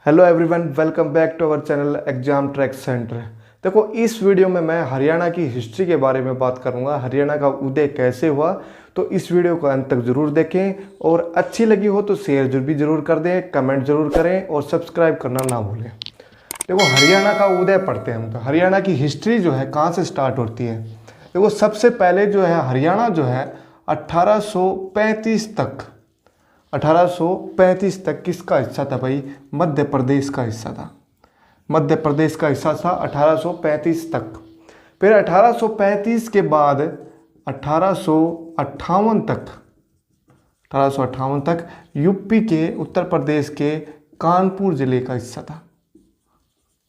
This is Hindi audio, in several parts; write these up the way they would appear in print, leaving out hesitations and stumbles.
Hello everyone, welcome back to our channel exam track centre. देखो, इस वीडियो में मैं हरियाणा की हिस्ट्री के बारे में बात करूंगा। हरियाणा का उदय कैसे हुआ, तो इस वीडियो को अंत तक जरूर देखें और अच्छी लगी हो तो शेयर भी जरूर कर दें, कमेंट जरूर करें और सब्सक्राइब करना ना भूलें। देखो, हरियाणा का उदय पढ़ते हैं हम। तो हरियाणा की हिस्ट्री जो है कहाँ से स्टार्ट होती है। देखो, सबसे पहले जो है हरियाणा जो है 1835 तक किसका हिस्सा था भाई? मध्य प्रदेश का हिस्सा था। मध्य प्रदेश का हिस्सा था 1835 तक। फिर 1835 के बाद 1858 तक यूपी के उत्तर प्रदेश के कानपुर जिले का हिस्सा था।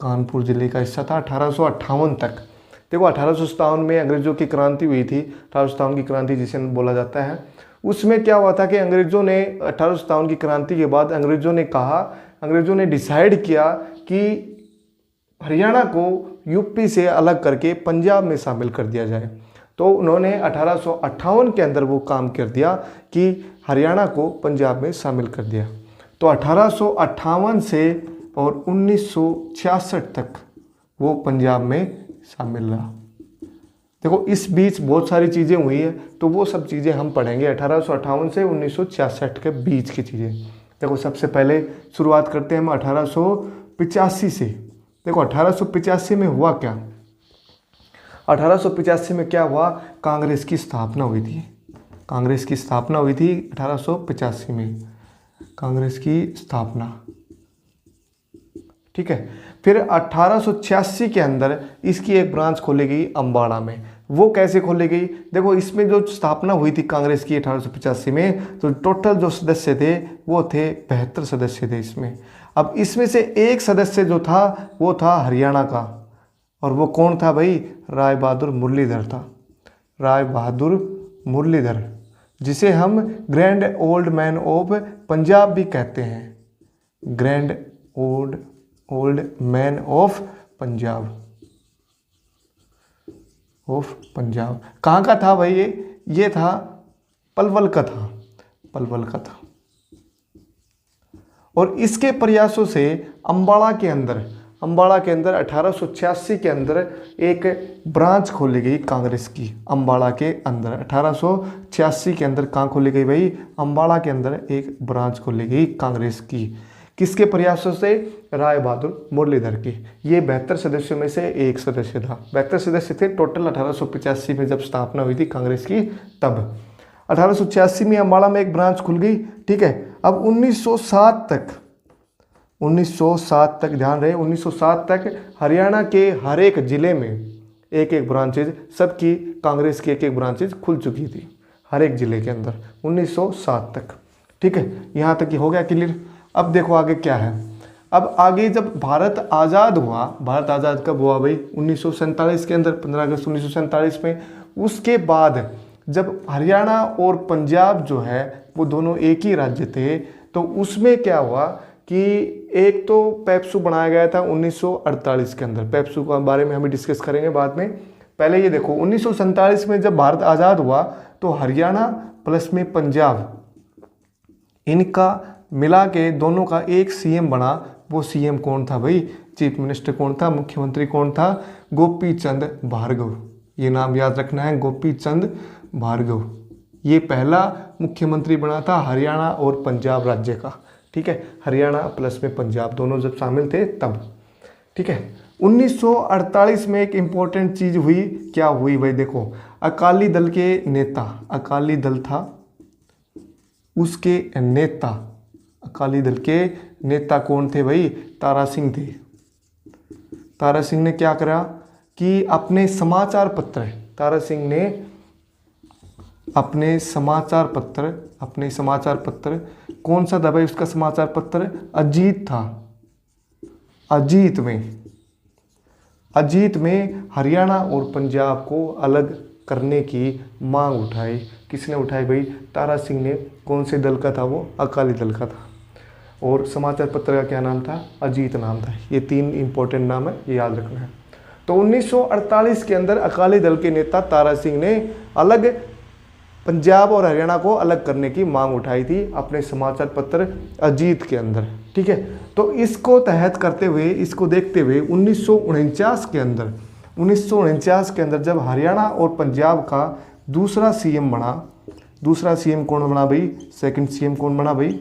कानपुर जिले का हिस्सा था 1858 तक। देखो, 1857 में अंग्रेजों की क्रांति हुई थी। 1857 की क्रांति जिसे बोला जाता है, उसमें क्या हुआ था कि अंग्रेजों ने 1857 की क्रांति के बाद अंग्रेजों ने डिसाइड किया कि हरियाणा को यूपी से अलग करके पंजाब में शामिल कर दिया जाए। तो उन्होंने 1858 के अंदर वो काम कर दिया कि हरियाणा को पंजाब में शामिल कर दिया। तो 1858 से और 1966 तक वो पंजाब में शामिल रहा। देखो, इस बीच बहुत सारी चीज़ें हुई है, तो वो सब चीज़ें हम पढ़ेंगे 1858 से 1966 के बीच की चीज़ें। देखो, सबसे पहले शुरुआत करते हैं हम 1885 से। देखो, 1885 में हुआ क्या? 1885 में क्या हुआ? कांग्रेस की स्थापना हुई थी। कांग्रेस की स्थापना हुई थी 1885 में। कांग्रेस की स्थापना, ठीक है। फिर 1886 के अंदर इसकी एक ब्रांच खोली गई अम्बाड़ा में। वो कैसे खोली गई? देखो, इसमें जो स्थापना हुई थी कांग्रेस की 1885 में, तो टोटल जो सदस्य थे वो थे 72 सदस्य थे इसमें। अब इसमें से एक सदस्य जो था वो था हरियाणा का, और वो कौन था भाई? राय बहादुर मुरलीधर था। राय बहादुर मुरलीधर, जिसे हम grand old man of Punjab भी कहते हैं। Grand old man of Punjab. कहाँ का था भाई ये था पलवल का था। पलवल का था। और इसके प्रयासों से अम्बाड़ा के अंदर 1886 के अंदर एक ब्रांच खोली गई कांग्रेस की। अम्बाड़ा के अंदर 1886 के अंदर कहाँ खोली गई भाई? अम्बाड़ा के अंदर एक ब्रांच खोली गई कांग्रेस की। किसके प्रयासों से? राय बहादुर मुरलीधर की। ये 72 सदस्यों में से एक सदस्य था। 72 सदस्य थे टोटल 1885 में जब स्थापना हुई थी कांग्रेस की। तब 1886 में अम्बाड़ा में एक ब्रांच खुल गई, ठीक है। अब 1907 तक ध्यान रहे, 1907 तक हरियाणा के हर एक जिले में एक एक ब्रांचेज, सबकी कांग्रेस की एक एक ब्रांचेज खुल चुकी थी हर एक जिले के अंदर 1907 तक, ठीक है। यहाँ तक हो गया क्लियर। अब देखो आगे क्या है। अब आगे जब भारत आज़ाद हुआ, भारत आज़ाद कब हुआ भाई? 1947 के अंदर, 15 अगस्त 1947 में। उसके बाद जब हरियाणा और पंजाब जो है वो दोनों एक ही राज्य थे, तो उसमें क्या हुआ कि एक तो पेप्सू बनाया गया था 1948 के अंदर। पेप्सू के बारे में हम डिस्कस करेंगे बाद में। पहले ये देखो, 1947 में जब भारत आज़ाद हुआ तो हरियाणा प्लस में पंजाब, इनका मिला के दोनों का एक सीएम बना। वो सीएम कौन था भाई? चीफ मिनिस्टर कौन था? मुख्यमंत्री कौन था? गोपी चंद भार्गव। ये नाम याद रखना है, गोपी चंद भार्गव। ये पहला मुख्यमंत्री बना था हरियाणा और पंजाब राज्य का, ठीक है। हरियाणा प्लस में पंजाब दोनों जब शामिल थे तब, ठीक है। 1948 में एक इंपॉर्टेंट चीज हुई। क्या हुई भाई? देखो, अकाली दल के नेता, अकाली दल था उसके नेता, अकाली दल के नेता कौन थे भाई? तारा सिंह थे। तारा सिंह ने क्या करा कि अपने समाचार पत्र, तारा सिंह ने अपने समाचार पत्र कौन सा था भाई? उसका समाचार पत्र अजीत था। अजीत में हरियाणा और पंजाब को अलग करने की मांग उठाई। किसने उठाई भाई? तारा सिंह ने। कौन से दल का था वो? अकाली दल का था। और समाचार पत्र का क्या नाम था? अजीत नाम था। ये तीन इंपॉर्टेंट नाम है, ये याद रखना है। तो 1948 के अंदर अकाली दल के नेता तारा सिंह ने अलग पंजाब और हरियाणा को अलग करने की मांग उठाई थी अपने समाचार पत्र अजीत के अंदर, ठीक है। तो इसको तहत करते हुए, इसको देखते हुए 1949 के अंदर जब हरियाणा और पंजाब का दूसरा सीएम बना, दूसरा सीएम कौन बना भाई, सेकंड सीएम कौन बना भाई,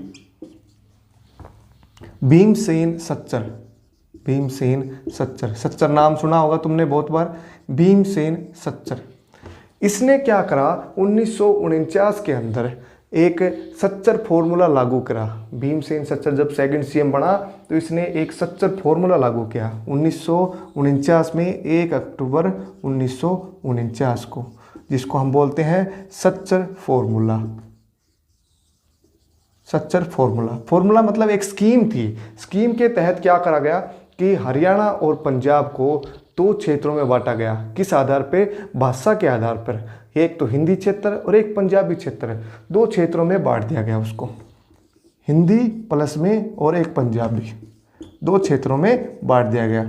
भीमसेन सच्चर। भीमसेन सच्चर, सच्चर नाम सुना होगा तुमने बहुत बार, भीमसेन सच्चर। इसने क्या करा, 1949 के अंदर एक सच्चर फॉर्मूला लागू करा। भीमसेन सच्चर जब सेकंड सीएम बना तो इसने एक सच्चर फॉर्मूला लागू किया 1949 में, 1 अक्टूबर 1949 को, जिसको हम बोलते हैं Sachar formula. Sachar formula, formula मतलब एक स्कीम थी। स्कीम के तहत क्या करा गया कि हरियाणा और पंजाब को 2 क्षेत्रों में बांटा गया। किस आधार पे, भाषा के आधार पर, एक तो हिंदी क्षेत्र और एक पंजाबी क्षेत्र, 2 क्षेत्रों में बांट दिया गया उसको, हिंदी प्लस में और एक पंजाबी, 2 क्षेत्रों में बांट दिया गया।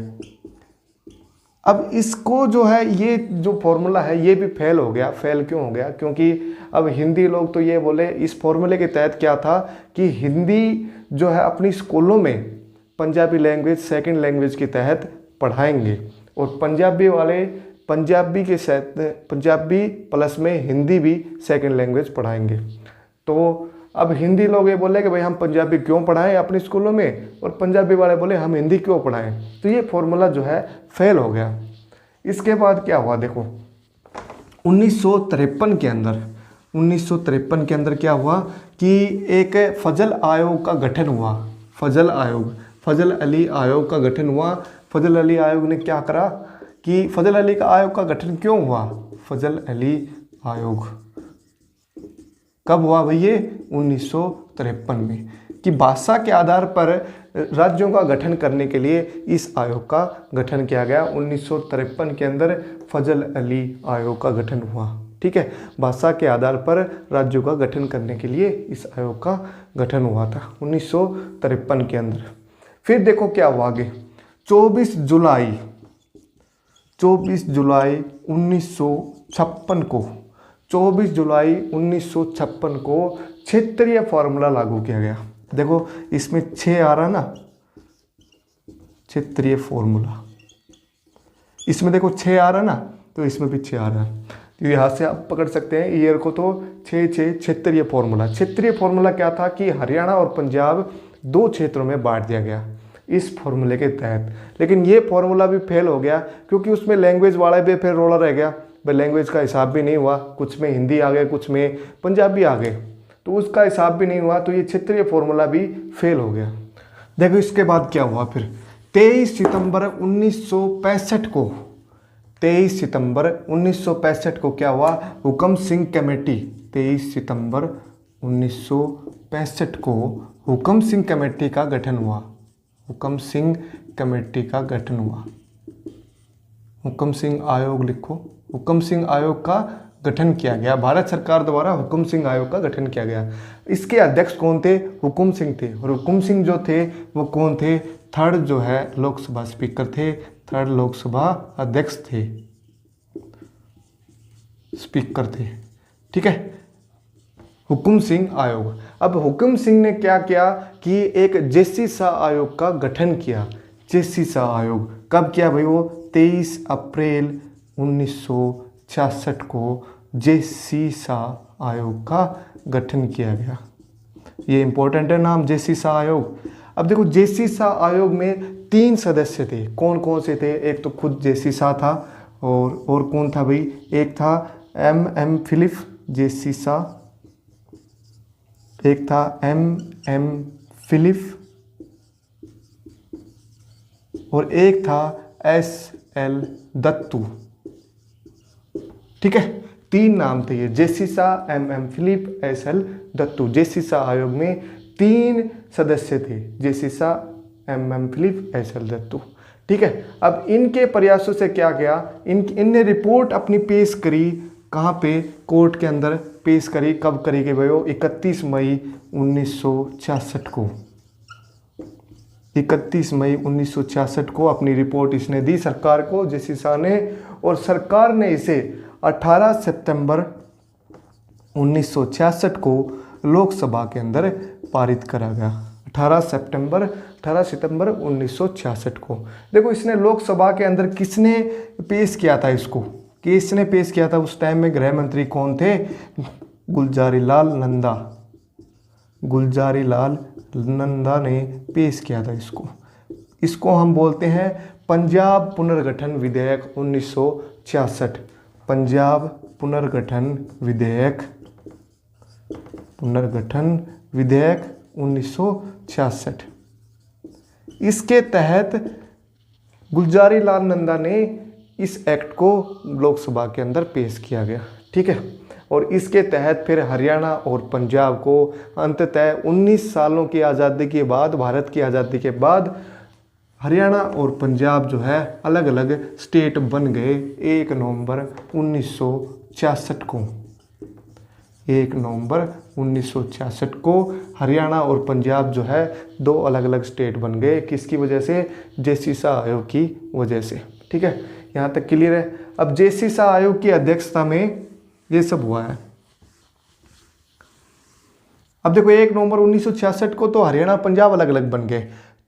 अब इसको जो है, ये जो फॉर्मूला है ये भी फेल हो गया। फेल क्यों हो गया, क्योंकि अब हिंदी लोग तो ये बोले, इस फॉर्मूले के तहत क्या था कि हिंदी जो है अपनी स्कूलों में पंजाबी लैंग्वेज सेकंड लैंग्वेज के तहत पढ़ाएंगे, और पंजाबी वाले पंजाबी के साथ पंजाबी प्लस में हिंदी भी सेकंड लैंग्वेज पढ़ाएंगे। तो अब हिंदी लोग ये बोले कि भाई हम पंजाबी क्यों पढ़ाएं अपने स्कूलों में, और पंजाबी वाले बोले हम हिंदी क्यों पढ़ाएं। तो ये फॉर्मूला जो है फेल हो गया। इसके बाद क्या हुआ देखो, 1953 के अंदर क्या हुआ कि एक फजल आयोग का गठन हुआ। फजल अली आयोग का गठन हुआ। फजल अली आयोग ने क्या करा कि फजल अली का आयोग का गठन क्यों हुआ, फजल अली आयोग कब हुआ भैया, 1953 में, कि भाषा के आधार पर राज्यों का गठन करने के लिए इस आयोग का गठन किया गया। 1953 के अंदर फजल अली आयोग का गठन हुआ। ठीक है, भाषा के आधार पर राज्यों का गठन करने के लिए इस आयोग का गठन हुआ था 1953 के अंदर। फिर देखो क्या हुआ आगे, 24 जुलाई 1956 को 24 जुलाई 1956 को क्षेत्रीय फॉर्मूला लागू किया गया। देखो इसमें 6 आ रहा ना, क्षेत्रीय फॉर्मूला, इसमें देखो 6 आ रहा ना, तो इसमें भी 6 आ रहा है। तो यहाँ से आप पकड़ सकते हैं ईयर को, तो 6 क्षेत्रीय फॉर्मूला। क्षेत्रीय फॉर्मूला क्या था कि हरियाणा और पंजाब 2 क्षेत्रों में बांट दिया गया इस फॉर्मूले के तहत। लेकिन ये फॉर्मूला भी फेल हो गया, क्योंकि उसमें लैंग्वेज वाला भी फिर रोला रह गया, भाई लैंग्वेज का हिसाब भी नहीं हुआ, कुछ में हिंदी आ गए, कुछ में पंजाबी आ गए, तो उसका हिसाब भी नहीं हुआ, तो ये क्षेत्रीय फॉर्मूला भी फेल हो गया। देखो इसके बाद क्या हुआ फिर, 23 सितंबर 1965 को 23 सितंबर 1965 को क्या हुआ, हुकम सिंह कमेटी। 23 सितंबर 1965 को हुकम सिंह कमेटी का गठन हुआ। हुकम सिंह कमेटी का गठन हुआ। हुकम सिंह आयोग लिखो, हुकम सिंह आयोग का गठन किया गया। भारत सरकार द्वारा हुकम सिंह आयोग का गठन किया गया। इसके अध्यक्ष कौन थे, हुकम सिंह थे। और हुकम सिंह जो थे वो कौन थे, थर्ड जो है लोकसभा स्पीकर थे, थर्ड लोकसभा अध्यक्ष थे, स्पीकर थे। ठीक है, हुकुम सिंह आयोग। अब हुकुम सिंह ने क्या किया कि एक जेसी शाह आयोग का गठन किया। जेसी शाह आयोग कब किया भाई, वो 23 अप्रैल 1966 को जेसी शाह आयोग का गठन किया गया। ये इंपॉर्टेंट है नाम, जेसी शाह आयोग। अब देखो जेसी शाह आयोग में 3 सदस्य थे। कौन कौन से थे, एक तो खुद जेसी शाह था, और कौन था भाई, एक था एम फिलिप जेसी शाह, एक था एम फिलिप, और एक था SL दत्तू। ठीक है, 3 नाम थे ये, JC Shah, M Philip, SL Dattu. JC Shah आयोग में 3 सदस्य थे, JC Shah, M Philip, SL Dattu. ठीक है, अब इनके प्रयासों से क्या किया, इनने रिपोर्ट अपनी पेश करी, कहाँ पे, कोर्ट के अंदर पेश करी। कब करी गई भाई, 31 मई 1966 को। 31 मई 1966 को अपनी रिपोर्ट इसने दी सरकार को, जेसी शाह ने, और सरकार ने इसे 18 सितंबर 1966 को लोकसभा के अंदर पारित करा गया। 18 सितंबर 1966 को। देखो इसने लोकसभा के अंदर किसने पेश किया था इसको, किसने पेश किया था उस टाइम में गृह मंत्री कौन थे? गुलजारीलाल नंदा, गुलजारीलाल नंदा ने पेश किया था इसको। इसको हम बोलते हैं पंजाब पुनर्गठन विधेयक 1966। पंजाब पुनर्गठन विधेयक 1966। इसके तहत गुलजारीलाल नंदा ने इस एक्ट को लोकसभा के अंदर पेश किया गया, ठीक है। और इसके तहत फिर हरियाणा और पंजाब को अंततः 19 सालों की आज़ादी के बाद, भारत की आज़ादी के बाद हरियाणा और पंजाब जो है अलग अलग स्टेट बन गए 1 नवंबर 1966 को। 1 नवंबर 1966 को हरियाणा और पंजाब जो है दो अलग अलग स्टेट बन गए। किसकी वजह से? जेसी शाह आयोग की वजह से, ठीक है। यहाँ तक क्लियर है। अब जेसी शाह आयोग की अध्यक्षता में ये सब हुआ है। अब देखो 1 नवंबर 1966 को तो हरियाणा पंजाब अलग अलग बन गए।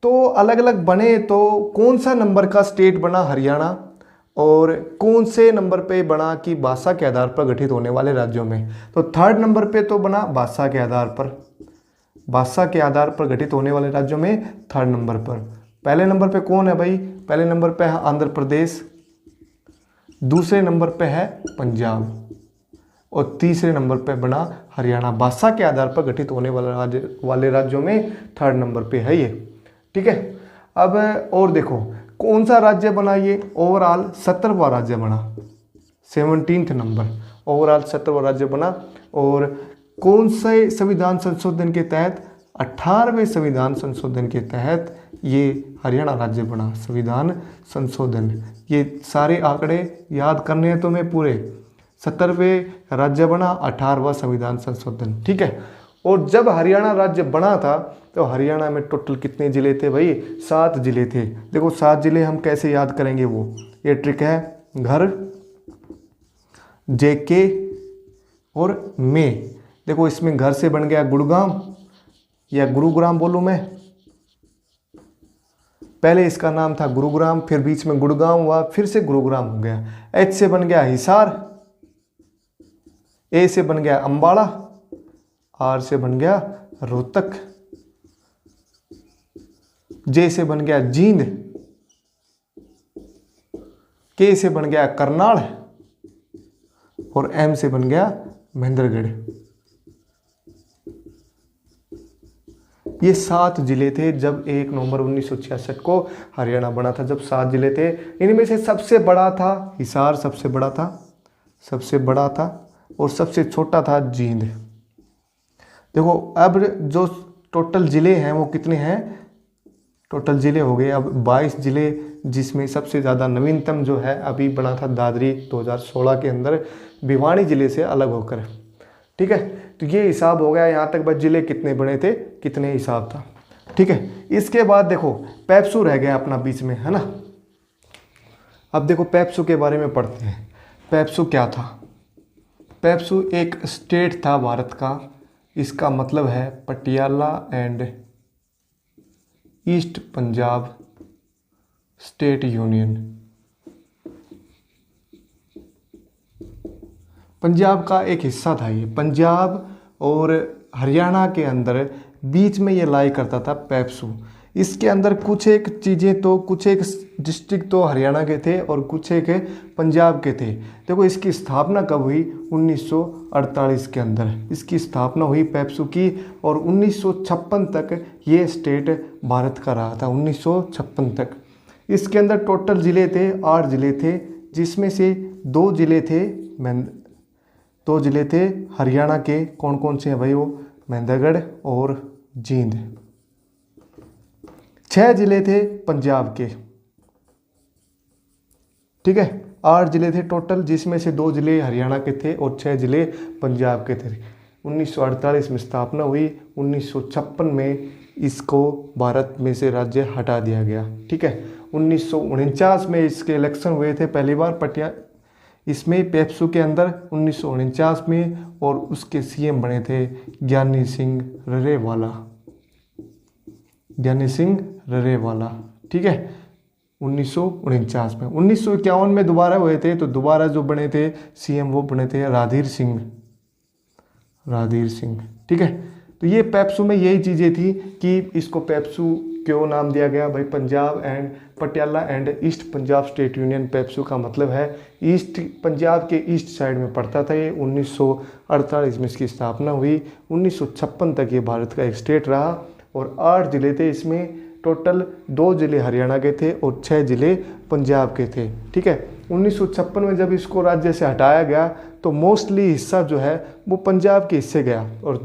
तो अलग अलग बने तो कौन सा नंबर का स्टेट बना हरियाणा, और कौन से नंबर पे बना कि भाषा के आधार पर गठित होने वाले राज्यों में? तो 3rd नंबर पे तो बना भाषा के आधार पर, भाषा के आधार पर गठित होने वाले राज्यों में 3rd नंबर पर। पहले नंबर पे कौन है भाई? पहले नंबर पे है आंध्र प्रदेश, दूसरे नंबर पे है पंजाब, और तीसरे नंबर पे बना हरियाणा। भाषा के आधार पर गठित होने वाले राज्यों में 3rd नंबर पे है ये, ठीक है। अब और देखो कौन सा राज्य बना ये? ओवरऑल 17वां राज्य बना, 17th नंबर, ओवरऑल 17वां राज्य बना। और कौन से संविधान संशोधन के तहत? 18वें संविधान संशोधन के तहत ये हरियाणा राज्य बना। संविधान संशोधन, ये सारे आंकड़े याद करने हैं तुम्हें पूरे। 17वें राज्य बना, 18वां संविधान संशोधन, ठीक है। और जब हरियाणा राज्य बना था तो हरियाणा में टोटल कितने जिले थे भाई? 7 जिले थे। देखो 7 जिले हम कैसे याद करेंगे, वो ये ट्रिक है। घर, जेके और में। देखो इसमें घर से बन गया गुड़गांव या गुरुग्राम बोलूं मैं, पहले इसका नाम था गुरुग्राम, फिर बीच में गुड़गांव हुआ, फिर से गुरुग्राम हो गया। एच से बन गया हिसार, ए से बन गया अंबाला, आर से बन गया रोहतक, जे से बन गया जींद, के से बन गया करनाल, और एम से बन गया महेंद्रगढ़। ये 7 जिले थे जब 1 नवंबर 1966 को हरियाणा बना था। जब 7 जिले थे, इनमें से सबसे बड़ा था हिसार, सबसे बड़ा था, और सबसे छोटा था जींद। देखो अब जो टोटल जिले हैं वो कितने हैं? टोटल जिले हो गए अब 22 जिले, जिसमें सबसे ज़्यादा नवीनतम जो है अभी बना था दादरी 2016 के अंदर भिवानी जिले से अलग होकर, ठीक है। तो ये हिसाब हो गया यहाँ तक, बस जिले कितने बने थे, कितने हिसाब था, ठीक है। इसके बाद देखो पेप्सू रह गया अपना बीच में, है ना। अब देखो पेप्सू के बारे में पढ़ते हैं। पेप्सू क्या था? पेप्सू एक स्टेट था भारत का। इसका मतलब है Patiala and east Punjab state union. Punjab का एक हिस्सा था ये। पंजाब और हरियाणा के अंदर बीच में ये लाई करता था पेप्सू। इसके अंदर कुछ एक चीज़ें तो, कुछ एक डिस्ट्रिक्ट तो हरियाणा के थे और कुछ एक पंजाब के थे। देखो इसकी स्थापना कब हुई? 1948 के अंदर इसकी स्थापना हुई पेप्सू की, और 1956 तक ये स्टेट भारत का रहा था। 1956 तक इसके अंदर टोटल ज़िले थे 8 ज़िले थे, जिसमें से 2 ज़िले थे हरियाणा के। कौन कौन से हैं भाई? वो महेंद्रगढ़ और जींद। 6 ज़िले थे पंजाब के, ठीक है। 8 ज़िले थे टोटल, जिसमें से 2 ज़िले हरियाणा के थे और 6 ज़िले पंजाब के थे। 1948 में स्थापना हुई, 1956 में इसको भारत में से राज्य हटा दिया गया, ठीक है। 1949 में इसके इलेक्शन हुए थे पहली बार इसमें पेप्सू के अंदर 1949 में, और उसके सीएम बने थे ज्ञानी सिंह रेरेवाला। ध्यानी सिंह रेरेवाला, ठीक है, 1949 में। 1951 में दोबारा हुए थे, तो दोबारा जो बने थे सीएम वो बने थे राधीर सिंह, ठीक है। तो ये पेप्सू में यही चीज़ें थी कि इसको पेप्सू क्यों नाम दिया गया भाई, Punjab and Patiala and east Punjab state union. PEPSU का मतलब है ईस्ट, पंजाब के ईस्ट साइड में पड़ता था ये। 1948 में इसकी स्थापना हुई। 1956 तक ये भारत का एक स्टेट रहा और 8 ज़िले थे इसमें। टोटल 2 ज़िले हरियाणा के थे और 6 ज़िले पंजाब के थे, ठीक है। 1956 में जब इसको राज्य से हटाया गया तो मोस्टली हिस्सा जो है वो पंजाब के हिस्से गया और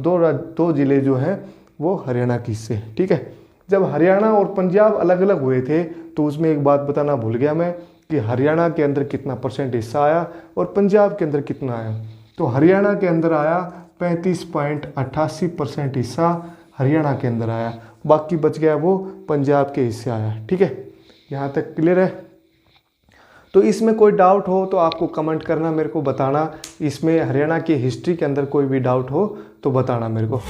2 ज़िले जो हैं वो हरियाणा के हिस्से, ठीक है। जब हरियाणा और पंजाब अलग अलग हुए थे तो उसमें एक बात बताना भूल गया मैं कि हरियाणा के अंदर कितना % हिस्सा आया और पंजाब के अंदर कितना आया। तो हरियाणा के अंदर आया 35.88% हिस्सा हरियाणा के अंदर आया, बाकी बच गया वो पंजाब के हिस्से आया, ठीक है। यहाँ तक क्लियर है। तो इसमें कोई डाउट हो तो आपको कमेंट करना, मेरे को बताना। इसमें हरियाणा की हिस्ट्री के अंदर कोई भी डाउट हो तो बताना मेरे को।